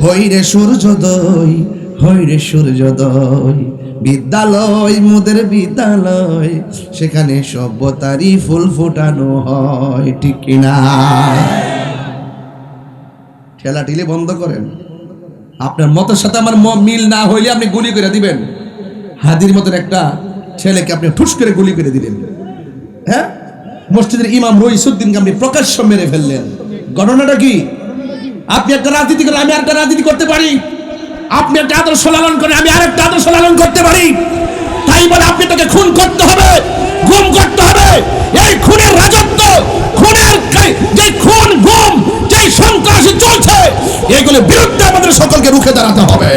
হইরে সূর্যোদয়, হইরে সূর্যোদয়। বিদ্যালয় মোদের বিদ্যালয়, সেখানে সভ্যতারই ফুল ফোটানো হয়, ঠিক কিনা? ঠেলাঠেলি বন্ধ করেন। আপনার মতের সাথে আমার মিল না হইলে আপনি গুলি করে দিবেন। হাদির মতন একটা ছেলেকে আপনি ঠুস করে গুলি করে দিলেন। হ্যাঁ, মসজিদের ইমাম রইসুদ্দিনকে আপনি প্রকাশ্য মেরে ফেললেন। ঘটনাটা কি? আপনি একটা রাজনীতি করেন, আমি আরেকটা রাজনীতি করতে পারি। আপনি একটা আদর্শ লালন করেন, আমি আরেকটা আদর্শ লালন করতে পারি। তাই বলে আপনি তাকে খুন করতে হবে, গুম করতে হবে। এই খুনের রাজত্ব, খুনের যে খুন গুম, যে সন্ত্রাসী চলছে, এগুলোর বিরুদ্ধে আমাদের সকলকে রুখে দাঁড়াতে হবে।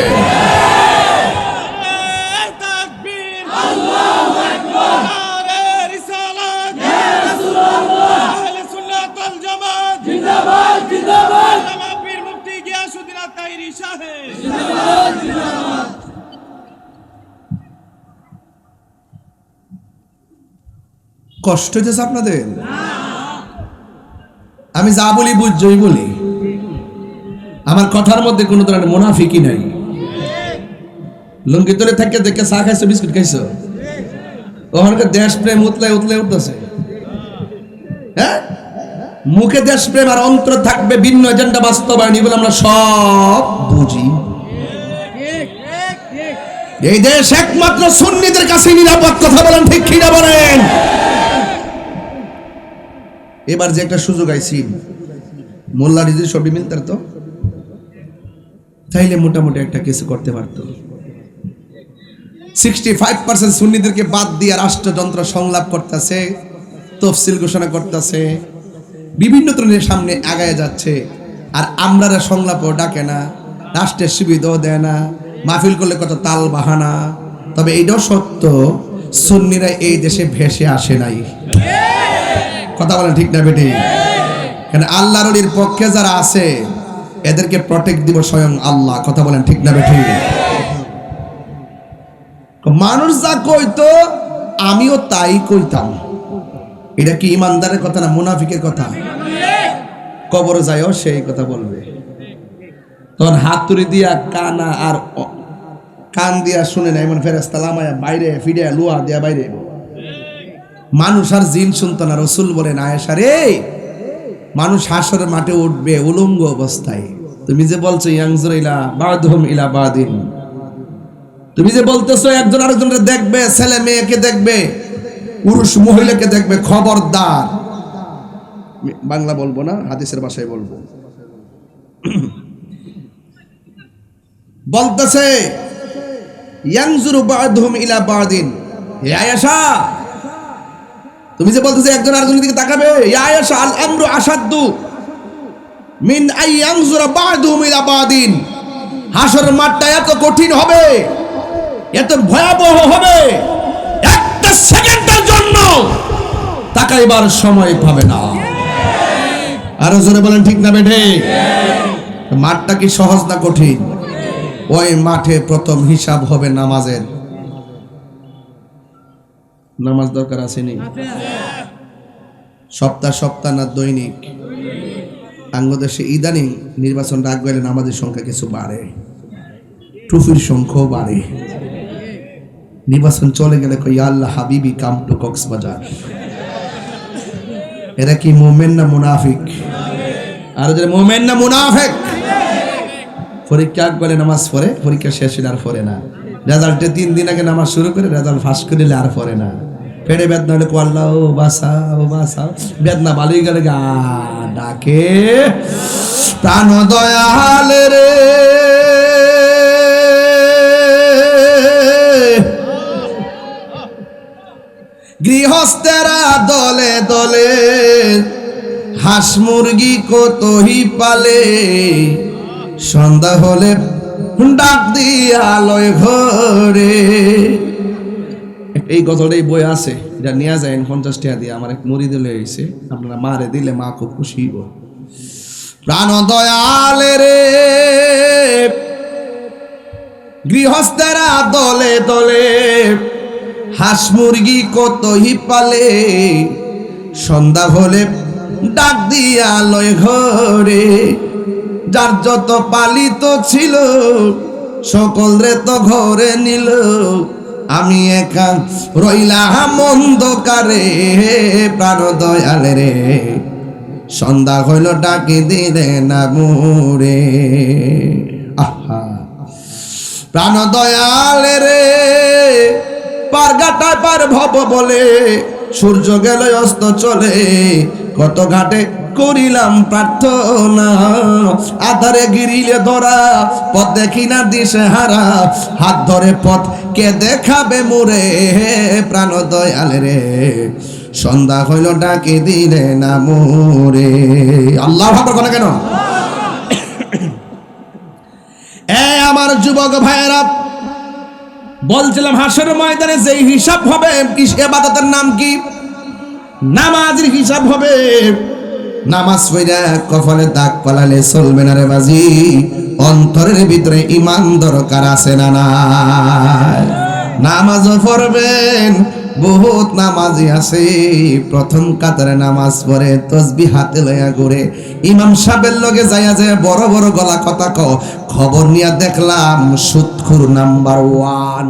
কষ্ট হইতেছে আপনাদের? আমি যা বলি বুঝছই বলি, আমার কথার মধ্যে কোনো ধরনের মুনাফিকি নাই। লুঙ্গি তোলে থেকে দেখে চা খাইছো, বিস্কুট খাইছো, ওখানকার দেশপ্রেম উতলে উতলে উঠতেছে। হ্যাঁ, মুখে দেশপ্রেম আর অন্তর থাকবে ভিন্ন এজেন্ডা বাস্তবায়ন, বলে আমরা সব বুঝি। এই দেশ একমাত্র সুন্নিদের কাছে নিরাপদ। কথা বলেন ঠিক কি না বলেন? এবার যে একটা সুযোগ আইছি, মোল্লা রিজির সবই মিলতার তো, চাইলে মোটামুটি একটা কিছু করতে পারতো। 65% সুন্নিদেরকে বাদ দিয়ে রাষ্ট্রযন্ত্র সংলাপ করতেছে, তফসিল ঘোষণা করতেছে, বিভিন্ন ধরনের সামনে আগায় যাচ্ছে। আর আমরা সংলাপও ডাকে না, রাষ্ট্রের সুবিধাও দেয় না, মাহফিল করলে কত তাল বাহানা। তবে এইটাও সত্য, সুন্নিরা এই দেশে ভেসে আসে নাই। কথা বলেন ঠিক না বেটি? কেন আল্লাহর ওলির পক্ষে যারা আছে এদেরকে প্রটেক্ট দিব স্বয়ং আল্লাহ। কথা বলেন ঠিক না বেটি? মানুষ যা কইতো আমিও তাই কইতাম। এটা কি ইমানদারের কথা না মুনাফিকের কথা? কবরে যায়ও সেই কথা বলবে, তখন হাত তুলে দিয়া কানা আর কান দিয়া শুনে না, এমন ফেরেশতা লামায়া বাইরে ফিরে লোহা দিয়া বাইরে। মানুষ আর জিন শুনতো না। রসুল বলেন, আয়েশা রে, মানুষ হাসরের মাঠে উঠবে উলঙ্গ অবস্থায়। তুমি যে বলছো ইয়ানজুর ইলা বাদহুম ইলা বাদিন, তুমি যে বলতেছো একজন আরেকজনকে দেখবে, ছেলে মেয়েকে দেখবে, পুরুষ মহিলাকে দেখবে, খবরদার। বাংলা বলবো না, হাদিসের ভাষায় বলবো। বলতেছে ইয়ানজুরু বাদহুম ইলা বাদিন, হে আয়েশা, তুমি যে বলতেছো একজন আরেকজনের দিকে তাকাবে, ইয়া আয়েশা, আল আমরু আসাদ্দু মিন আই ইয়ানজুরা বাদহুম ইলা বাদিন। হাসরের মাঠটা এত কঠিন হবে, এত ভয়াবহ হবে, একটা সেকেন্ডের জন্য তাকাইবার সময় পাবে না। আরো জোরে বলেন ঠিক না বেঠে? মাঠটা কি সহজ না কঠিন? ওই মাঠে প্রথম হিসাব হবে নামাজের। নামাজ দরকার আসেনি? সপ্তাহ সপ্তাহ না দৈনিক? বাংলাদেশে ইদানিং নির্বাচন ডাক গেলে নামাজের সংখ্যা কিছু বাড়ে, টুফির সংখ্যাও বাড়ে। নির্বাচন চলে গেলে কই আল্লাহ হাবিবি কাম টু কক্সবাজার। এরা কি মোমেন না মুনাফিক? আর যারা মোমেন না মুনাফিক? পরীক্ষা গেলে নামাজ পড়ে, পরীক্ষা শেষ হলে আর পড়ে না। রেজাল্টে 3 দিন আগে নামাজ শুরু করে রেজাল্ট ফাঁস করে দিলে আর পড়ে না। পেটে বেদনা হলে কোয়াল্লা ও বাসা, ও বাসা, বেদনা বালিয়ে গেলে গা ডাকে প্রাণ দয়াল রে, গৃহস্থেরা দলে দলে হাঁস মুরগি কতই পালে, সন্ধ্যা হলে ডাক দিয়া আলোয় ঘরে। এই গজলটাই বই আছে, এটা নিয়ে যায় 50 টাকা দিয়ে। আমার এক মুড়ি দিলে হয়েছে, আপনারা মারে দিলে মা খুব খুশি হইব। প্রাণ দয়াল রে, গৃহস্থেরা দলে দলে হাঁস মুরগি কতই পালে, সন্ধ্যা হলে ডাক দিয়া আলোয় ঘরে। যার যত পালিত ছিল সকল রে তো ঘরে নিল, আমি একা রইলাম অন্ধকারে। প্রাণ দয়াল রে, সন্ধ্যা হইল ডাকি দিলে না মোরে। আহা প্রাণ দয়াল রে, পারগাটায় পার ভব বলে সূর্য গেল অস্ত চলে, কত ঘাটে করিলাম প্রার্থনা, আধারে গিরিলে ধরা পথ দেখি না দিশে হারা, হাত ধরে পথ কে দেখাবে মোরে। প্রাণ দয়াল রে, সন্ধ্যা হইল ডাকি দিলে না মোরে। আল্লাহ ভাবো না কেন? এ আমার যুবক ভাইয়েরা, বলছিলাম হাসরের ময়দানে যেই হিসাব হবে, ইবাদতের নাম কি? নামাজের হিসাব হবে। নামাজ পড়া কপালে দাগ পালালে চলবে না রে বাজি। অন্তরের ভিতরে ঈমান দরকার আছে না নাই? নামাজও পড়বেন, বহুত নামাজি আছে প্রথম কাতারে নামাজ পড়ে, তাসবিহ হাতে লইয়া ঘুরে, ইমাম সাহেবের লগে যাইয়া যায় বড় বড় গলা কথা ক। খবর নিয়ে দেখলাম সুদখোর নাম্বার 1।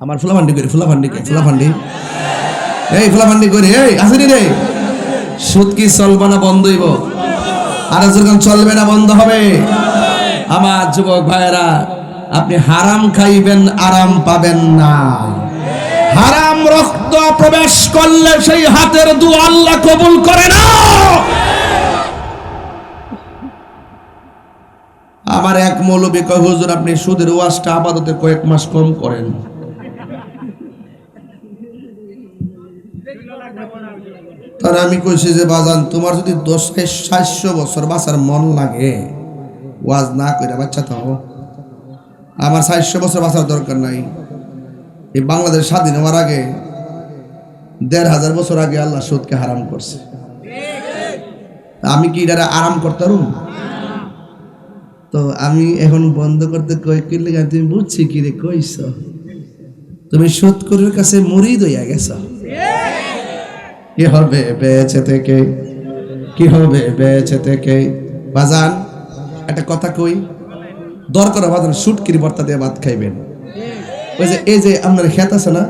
আমার ফুলাফান্ডি করে, ফুলাফান্ডি এই ফুলাফান্ডি করে, এই আসেনি রে। সুদ কি চলবে না বন্ধ হইব? আর যখন চলবে না বন্ধ হবে? আমার যুবক ভাইয়েরা, আপনি হারাম খাইবেন, আরাম পাবেন না। হারাম রক্ত প্রবেশ করলে সেই হাতের দোয়া আল্লাহ কবুল করে না। আমার এক মৌলবী কয়, হুজুর আপনি সুদের ওয়াজটা আপাতত কয়েক মাস কম করেন। তার আমি কইছি যে বাজান, তোমার যদি 400 বছর বাঁচার মন লাগে, ওয়াজ না কইরা বাচ্চা থাও। আমার 400 বছর বাঁচার দরকার নাই। এই বাংলাদেশ স্বাধীন হওয়ার আগে 1500 বছর আগে আল্লাহ সুদকে হারাম করছে। আমি কি এটা আরাম করতাম? তো আমি এখন বন্ধ করতে কই কিনলে, তুমি বুঝছি কি রে কইছ, তুমি সুদখোরের কাছে মুরিদ হইয়া গেছ। কি হবে বেঁচে থেকে? কি হবে বেঁচে থেকে? বাজান একটা কথা কই, দরকার বাজান সুটকির ভর্তা দিয়ে ভাত খাইবেন, ওই যে এই যে আপনার ক্ষেত আছে না,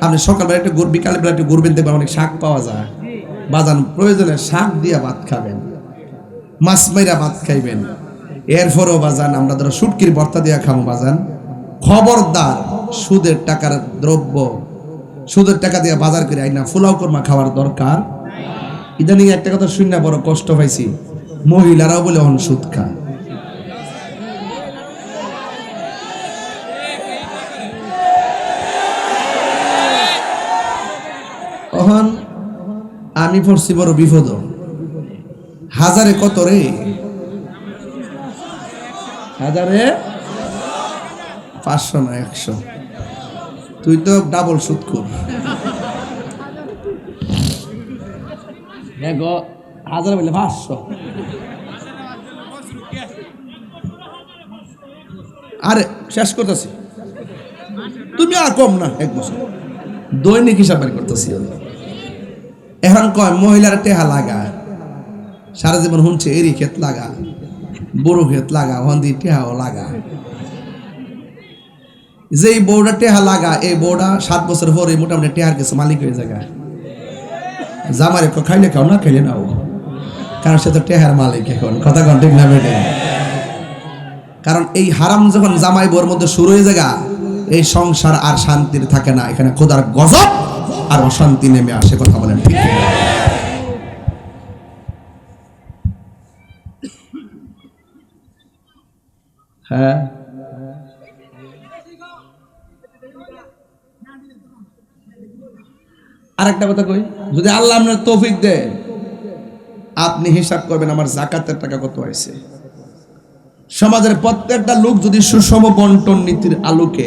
আপনি সকালবেলা একটা গরু, বিকালবেলা একটা গরু বেঁধে দেখবেন অনেক শাক পাওয়া যায়, বাজান প্রয়োজনে শাক দিয়া ভাত খাবেন, মাছ মাইরা ভাত খাইবেন। এরপরও বাজান আমরা ধরো শুটকির ভর্তা দিয়া খাবো বাজান, খবরদার সুদের টাকার দ্রব্য, সুদের টাকা দিয়ে বাজার করে আইনা ফুলাও কর্মা খাওয়ার দরকার। ইদানিং একটা কথা শুনে বড় কষ্ট পাইছি, মহিলারাও বলে অন সুদ খা। অহন আমি পড়ছি বড় বিপদ, হাজারে কত রে, হাজারে 500 না 100, তুই তো ডাবল সুদ কর। হাজার বললে 500, আরে শেষ করতেছি, তুমি আর কম না 1 বছর দৈনিক হিসাব বের করতেছি। এখন কয় মহিলার টেহা লাগা, সারা জীবন শুনছে এরি ক্ষেত লাগা, বড় ক্ষেত লাগা, হন্দি টেহাও লাগা। যেই বউটা টেহা লাগা, এই বউটা 7 বছর পরে মোটামুটি টেহার কিছু মালিক হয়ে যায়। জামারে খাইলে খাও না খাইলে নাও, কারণ সে তো টেহার মালিক। এখন কথা কন ঠিক না বেটে? কারণ এই হারাম যখন জামাই বউর মধ্যে শুরু হয়ে যায়, এই সংসার আর শান্তির থাকে না, এখানে খোদার গজব আর অশান্তি নেমে আসে। কথা বলেন ঠিক? হ্যাঁ, আরেকটা কথা কই, যদি আল্লাহ আপনার তৌফিক দেয়, আপনি হিসাব করবেন আমার যাকাতের টাকা কত হয়েছে। সমাজের প্রত্যেকটা লোক যদি সুষম বন্টন নীতির আলোকে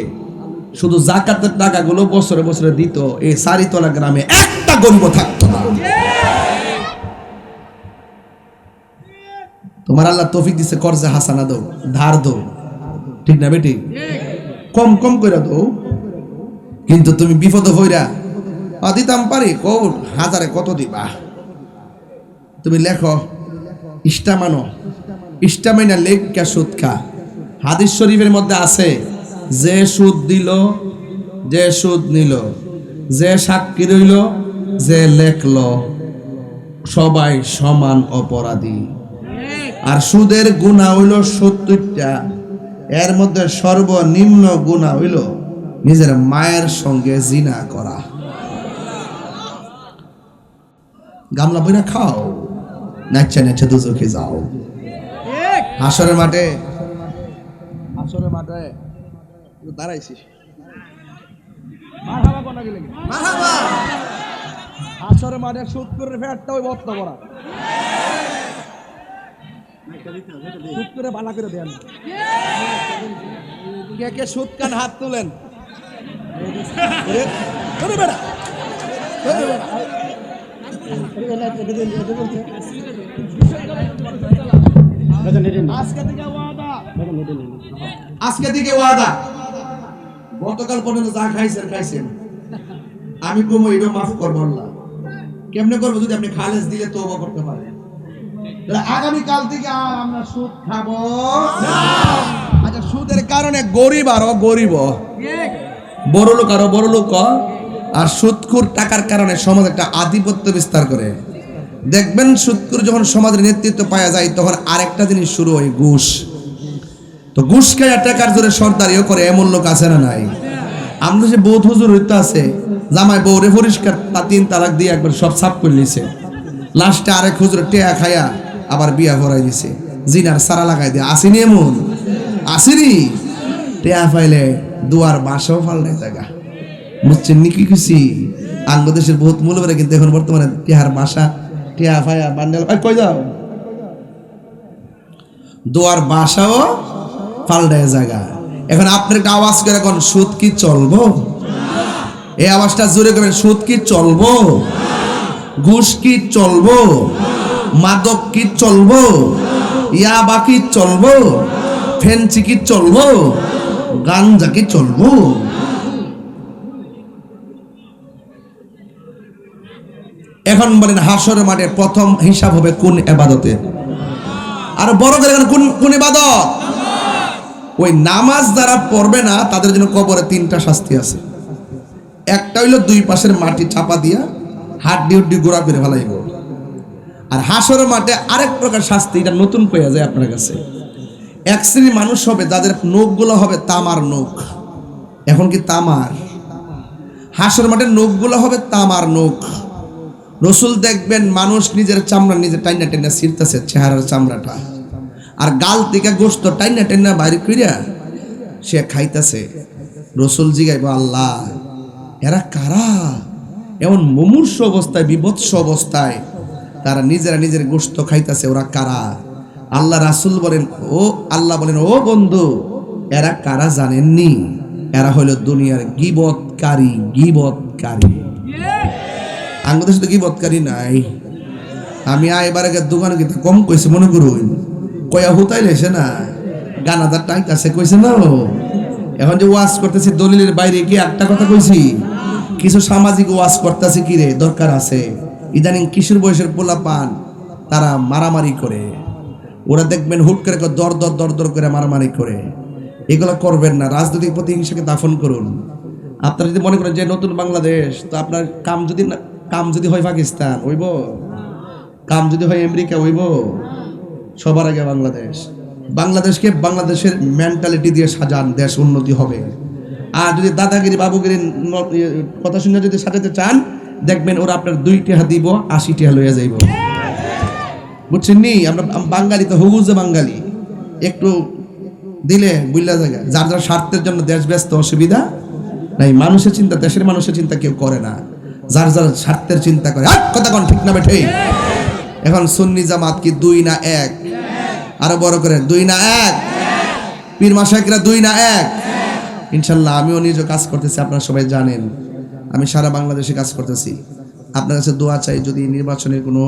শুধু যাকাতের টাকাগুলো বছরে বছরে দিত, এই সারিতলা গ্রামে একটা গরিব থাকতো না। তোমার আল্লাহ তৌফিক দিছে, কর্জে হাসানা দাও, ধার দাও, ঠিক না বেটি? কম কম করে দাও, কিন্তু তুমি বিপদ হইরা দিতাম পারি কোট হাজারে কত দিবা। তুমি লেখো ইস্টামানো, ইস্টামাইনা লেখা সুদ খা। হাদিস শরীফের মধ্যে আছে, যে সুদ দিল, যে সুদ নিল, যে সাক্ষী রইল, যে লেখলো, সবাই সমান অপরাধী। আর সুদের গুনাহ হইল 70টা, এর মধ্যে সর্বনিম্ন গুনাহ হইল নিজের মায়ের সঙ্গে জিনা করা। গামলা বইরা খাও, নাচা নাচা দুজকে যাও। হাসরের মাঠে, হাসরের মাঠে দাঁড়াইছিস, হাসরের মাঠে সুদ করে ফেরটা ওই বত্তা করা, সুদ করে বালা করে দেন। কে কে সুদ কান হাত তুলেন? আজকে থেকে ওয়াদা, গতকাল পর্যন্ত যা খাইছেন খাইছেন, আমি কম এটা মাফ করবো। আল্লাহ কেমনে করবো? যদি আপনি খালেস দিলে তওবা করতে পারেন। আগামী কাল থেকে আর আমরা সুদ খাবো না। আচ্ছা, সুদের কারণে গরিব আরো গরিব, বড় লোক আরো বড় লোক, আর সুদখোর টাকার কারণে সমাজ একটা আধিপত্য বিস্তার করে। দেখবেন সুদখোর যখন সমাজের নেতৃত্ব পাওয়া যায়, তখন আরেকটা জিনিস শুরু হয়, ঘুষ। তো ঘুষ খাইয়া টাকার জোরে সর্দারিও করে, এমন লোক আছে না নাই? আমরা যে বৌদ্ধ হুজুর হইতে আছে, জামাই বউরে পরিষ্কার 3 তালাক দিয়ে একবার সব সাফ করে নিছে, লাস্টে আরেক হুজুর টেয়া খাইয়া আবার বিয়া ভরাই দিছে, জিনার সারা লাগাই দিয়ে। আসিনি এমন? আসিনি? টেয়া পাইলে দুয়ার বাসাও ফাল্টাই জায়গা, বুঝছেন নি কি খুশি? আঙ্গদেশের বহুত মূল্যবান, কিন্তু এখন বর্তমানে টেহার বাসা, টেয়া ফায়া বান্ডেল কই যাও, দুয়ার বাসাও ফাল্টায় জায়গা। এখন আপনি একটা আওয়াজ করে এখন, সুদ কি চলবো? এই আওয়াজটা জোরে করবেন, সুদ কি চলবো? ঘুষ কি চলবো? মাদক কি চলবো? ইয়াবা কি চলবো? ফেন্সি কি চলবো? গাঞ্জা কি চলবো? এখন বলেন, হাসরের মাঠে প্রথম হিসাব হবে কোন ইবাদতে? আর বড় করে কোন কোন ইবাদত? ওই নামাজ যারা পড়বে না তাদের জন্য কবরে 3টা শাস্তি আছে। একটা হইলো 2 পাশের মাটি চাপা দিয়া হাড্ডি হুড্ডি গোড়া করে ফেলাইব। আর হাসরের মাঠে আরেক প্রকার শাস্তি, এটা নতুন কইয়া যায় আপনার কাছে। এক শ্রেণীর মানুষ হবে যাদের নখগুলো হবে তামার নখ। এখন কি তামার? হাসরের মাঠে নখগুলো হবে তামার নখ। রসুল দেখবেন মানুষ নিজের চামড়া নিজে টাইনা টাইনা ছিঁড়তেছে, চেহারার চামড়াটা, আর গাল থেকে গোস্ত টাইনা টাইনা বাইরে কইরা সে খাইতেছে। রসুল জিগাইব, আল্লাহ এরা কারা? এমন মুমূর্ষ অবস্থায়, বিভৎস অবস্থায় তারা নিজেরা নিজের গোস্ত খাইতেছে, ওরা কারা? আল্লাহ রাসূল বলেন, ও আল্লাহ বলেন, ও বন্ধু, এরা কারা জানেননি? এরা হইল দুনিয়ার গীবতকারী। গীবতকারী আমাদের সাথে গীবতকারী নাই। আমি এবার আগে দোকানে গিয়ে কম কইছি মনে করুন, কয়া হুতাই লেছে না, গানাদার টাইট আছে কইছে না। এখন যে ওয়াজ করতেছি দলিলের বাইরে কি একটা কথা কইছি? কিছু সামাজিক ওয়াজ করতেছি, কি রে দরকার আছে। ইদানিং কিশোর বয়সের পোলা পান তারা মারামারি করে, ওরা দেখবেন হুট করে দর দর দর দর করে মারামারি করে। এগুলো করবেন না। রাজনৈতিক প্রতিহিংসাকে দাফন করুন। আপনারা যদি মনে করেন যে নতুন বাংলাদেশ, তো আপনার কাম যদি হয় পাকিস্তান হইব, কাম যদি হয় আমেরিকা হইব। সবার আগে বাংলাদেশকে বাংলাদেশের মেন্টালিটি দিয়ে সাজান, দেশ উন্নতি হবে। আর যদি দাদাগিরি বাবুগিরি কথা শুনে যদি সাজাতে চান, দেখবেন ওরা আপনার 2 টাকা দিব, 80 টাকা লইয়া যাইব। বুঝছেন নি? আমরা বাঙালি তো হুগুজে বাঙালি, একটু দিলে বুঝলা জায়গা। যার যার স্বার্থের জন্য দেশ ব্যস্ত, অসুবিধা নাই। মানুষের চিন্তা, দেশের মানুষের চিন্তা কেউ করে না, যার যার স্বার্থের চিন্তা করে। কথা কোন ঠিক না বেঠে? এখন সুন্নি জামাত কি 2 না 1? আরো বড় করে 2 না 1? পীর মাশায়েখরা 2 না 1? ইনশাল্লাহ আমিও নিজে কাজ করতেছি, আপনারা সবাই জানেন। আমি সারা বাংলাদেশে কাজ করতেছি। আপনার কাছে দোয়া চাই, যদি নির্বাচনের কোনো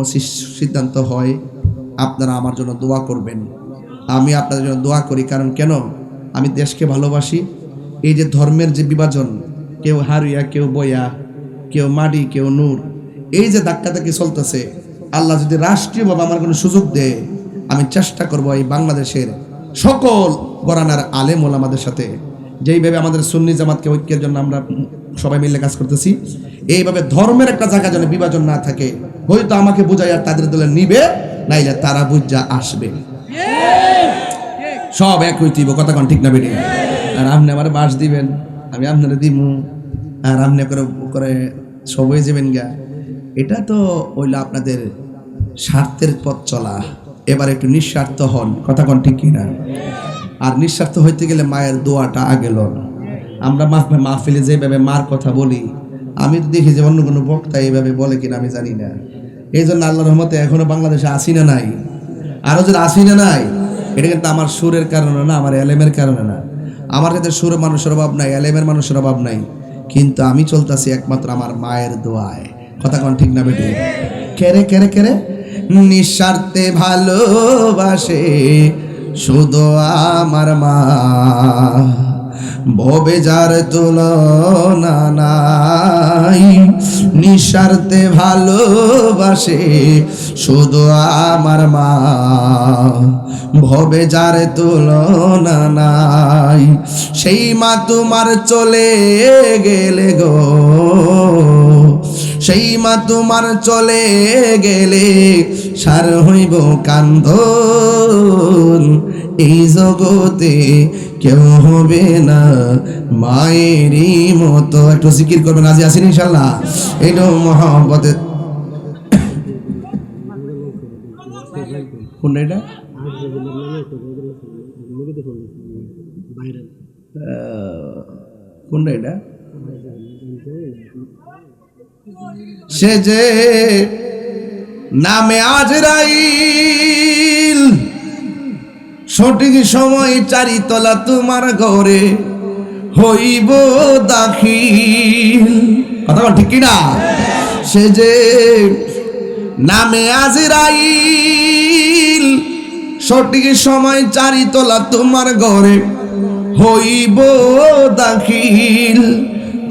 সিদ্ধান্ত হয় আপনারা আমার জন্য দোয়া করবেন। আমি আপনাদের জন্য দোয়া করি, কারণ কেন? আমি দেশকে ভালোবাসি। এই যে ধর্মের যে বিভাজন, কেউ হারিয়া, কেউ বয়া, কেউ মাটি, কেউ নূর, এই যে ধাক্কাধাক্কি চলতেছে, আল্লাহ যদি রাষ্ট্রীয়ভাবে আমার কোনো সুযোগ দেয়, আমি চেষ্টা করব এই বাংলাদেশের সকল গরানার আলেম ওলামাদের সাথে, যেইভাবে আমাদের সুন্নি জামাতকে ঐক্যের জন্য আমরা সবাই মিলে কাজ করতেছি, এইভাবে ধর্মের একটা জায়গা যেন বিভাজন না থাকে। হয়তো আমাকে বুঝাই আর তাদের দলে নিবে, নাইলে তারা বুঝা আসবে, সব এক হইতেইব। কথা কোন ঠিক না বেটি? আর আপনি আমার বাস দিবেন, আমি আপনারা দিমু, আর আপনি করে সবই যাবেন গা। এটা তো হইলো আপনাদের স্বার্থের পথ চলা। এবার একটু নিঃস্বার্থ হন। কথা কোন ঠিক কিনা? আর নিঃস্বার্থ হইতে গেলে মায়ের দোয়াটা আগে লন। আমরা মাহফিলে যেভাবে মার কথা বলি, আমি তো দেখি যে অন্য কোনো বক্তা এইভাবে বলে কিনা আমি জানি না। এই জন্য আল্লাহর রহমতে এখনো বাংলাদেশে আসি না নাই, আরো যদি আসি না নাই, এটা কিন্তু আমার সুরের কারণে না, আমার এলেমের কারণে না। আমার কাছে সুরের মানুষের অভাব নাই, এলেমের মানুষের অভাব নাই, কিন্তু আমি চলতেছি একমাত্র আমার মায়ের দোয়ায়। কথা কোন ঠিক না বেটি? কেরে কেরে কেরে নিঃস্বার্থে ভালোবাসে শুধু আমার মা, ভবে যার তুলনা নাই। নিঃস্বার্থে ভালোবাসে শুধু আমার মা, ভবে যার তুলনা নাই। সেই মা তোমার চলে গেলে গো, সেই মা তোমার চলে গেলে সার হইব কান্দন। এই জগতে কেউ হবে না মায়েরই মতো। একটু জিকির করবেন, রাজি আছেন ইনশাল্লাহ? এটা মহব্বতের কোনটা? এটা কোনটা? এটা সে যে নামে আজরাইল, সঠিক সময় চারিতলা তোমার ঘরে হইব দাখিল। কথা বল ঠিক কিনা? সে যে নামে আজরাইল, সঠিক সময় চারিতলা তোমার ঘরে হইব দাখিল।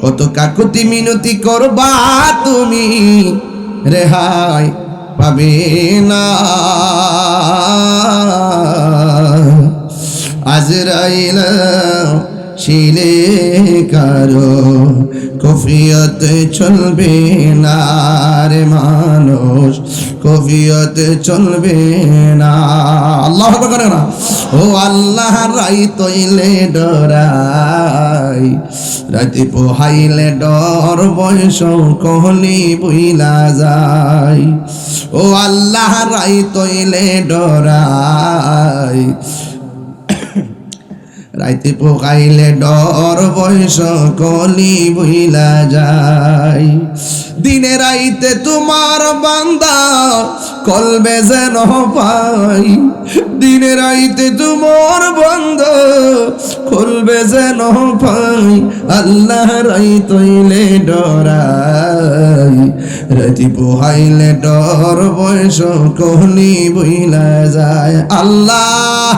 কত কাকুতি মিনতি করবা তুমি, রেহাই পাবে না। আজরাইল শিলে কারো কফিয়ত চলবে না রে মানুষ, কফিয়ত চলবে না। আল্লাহ করে না ও আল্লাহ রাই তৈলে ডরাই, রাতি পোহাইলে ডর বয়স কহলি বইলা যায়। ও আল্লাহ রাই তৈলে ডরাই, রাইতে পোকাইলে ডর বয়স কলি বইলা যায়। দিনে রাইতে তোমার বান্দা কলবে যেন পাই, দিনে রাইতে তোমার বান্দা কলবে যেন পাই। আল্লাহ রাই তৈলে ডরাই, রাতি পোহাইলে ডর বয়স কলি বইলা যায়। আল্লাহ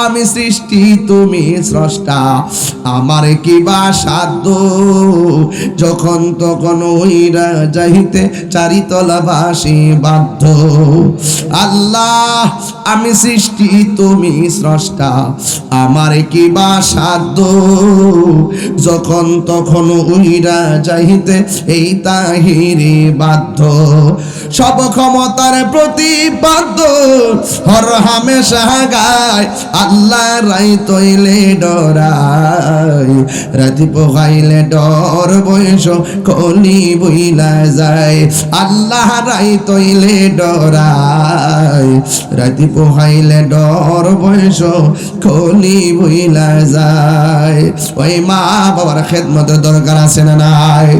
আমি সৃষ্টি তুমি স্রষ্টা, আমার কি বা সাধ্য যখন তখন ওইরা যাইতে চারিতলা বাসি বাধ্য। আল্লাহ আমি সৃষ্টি তুমি স্রষ্টা, আমার কি বা সাধ্য যখন তখন উইরা যাইতে এই তাহিরি বাধ্য। সব ক্ষমতার প্রতিপাদ্য হর হামেশা গায়, আল্লাহ রাই তৈলে ডরাই, রাতি পোহাইলে ডর বয়স কলি বইলা যায়। আল্লাহ রাই তৈলে ডরাই, রাতি পোহাইলে ডর বয়স কলি বইলা যায়। ওই মা বাবার খেদমতের দরকার আছে না নাই?